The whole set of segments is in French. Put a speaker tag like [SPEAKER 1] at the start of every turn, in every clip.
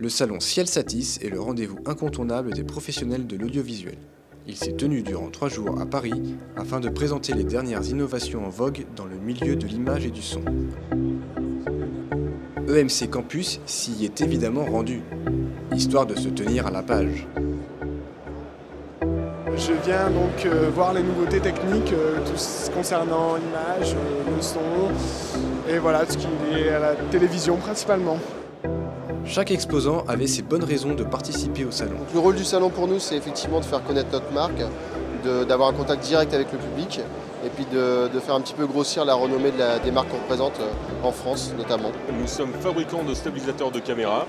[SPEAKER 1] Le salon Ciel Satis est le rendez-vous incontournable des professionnels de l'audiovisuel. Il s'est tenu durant 3 jours à Paris afin de présenter les dernières innovations en vogue dans le milieu de l'image et du son. EMC Campus s'y est évidemment rendu, histoire de se tenir à la page.
[SPEAKER 2] Je viens donc voir les nouveautés techniques, tout ce concernant l'image, le son, et voilà, tout ce qui est à la télévision principalement.
[SPEAKER 1] Chaque exposant avait ses bonnes raisons de participer au salon.
[SPEAKER 3] Donc, le rôle du salon pour nous, c'est effectivement de faire connaître notre marque, d'avoir un contact direct avec le public, et puis de faire un petit peu grossir la renommée des marques qu'on représente en France notamment.
[SPEAKER 4] Nous sommes fabricants de stabilisateurs de caméras.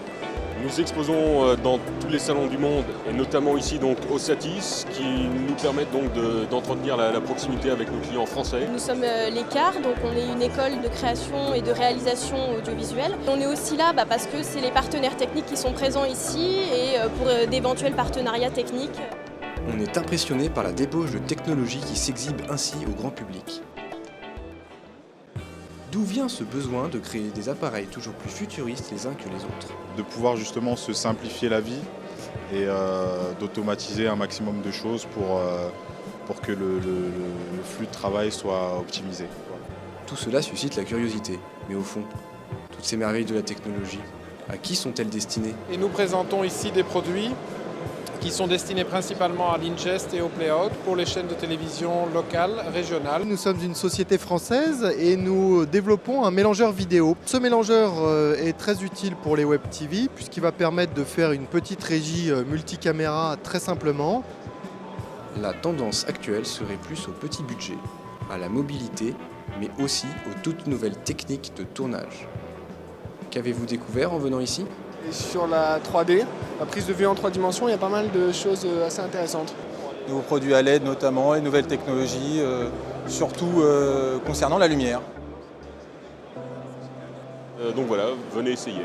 [SPEAKER 4] Nous exposons dans tous les salons du monde et notamment ici donc au Satis qui nous permettent donc d'entretenir la proximité avec nos clients français.
[SPEAKER 5] Nous sommes l'Écart, donc on est une école de création et de réalisation audiovisuelle. On est aussi là parce que c'est les partenaires techniques qui sont présents ici et pour d'éventuels partenariats techniques.
[SPEAKER 1] On est impressionné par la débauche de technologie qui s'exhibe ainsi au grand public. D'où vient ce besoin de créer des appareils toujours plus futuristes les uns que les autres?
[SPEAKER 6] De pouvoir justement se simplifier la vie et d'automatiser un maximum de choses pour que le flux de travail soit optimisé.
[SPEAKER 1] Tout cela suscite la curiosité, mais au fond, toutes ces merveilles de la technologie, à qui sont-elles destinées?
[SPEAKER 2] Et nous présentons ici des produits qui sont destinés principalement à l'ingest et au play-out pour les chaînes de télévision locales, régionales.
[SPEAKER 7] Nous sommes une société française et nous développons un mélangeur vidéo. Ce mélangeur est très utile pour les web TV puisqu'il va permettre de faire une petite régie multicaméra très simplement.
[SPEAKER 1] La tendance actuelle serait plus au petit budget, à la mobilité, mais aussi aux toutes nouvelles techniques de tournage. Qu'avez-vous découvert en venant ici?
[SPEAKER 2] Et sur la 3D, la prise de vue en 3 dimensions, il y a pas mal de choses assez intéressantes.
[SPEAKER 8] Nouveaux produits à LED notamment et nouvelles technologies, surtout concernant la lumière.
[SPEAKER 4] Donc voilà, venez essayer.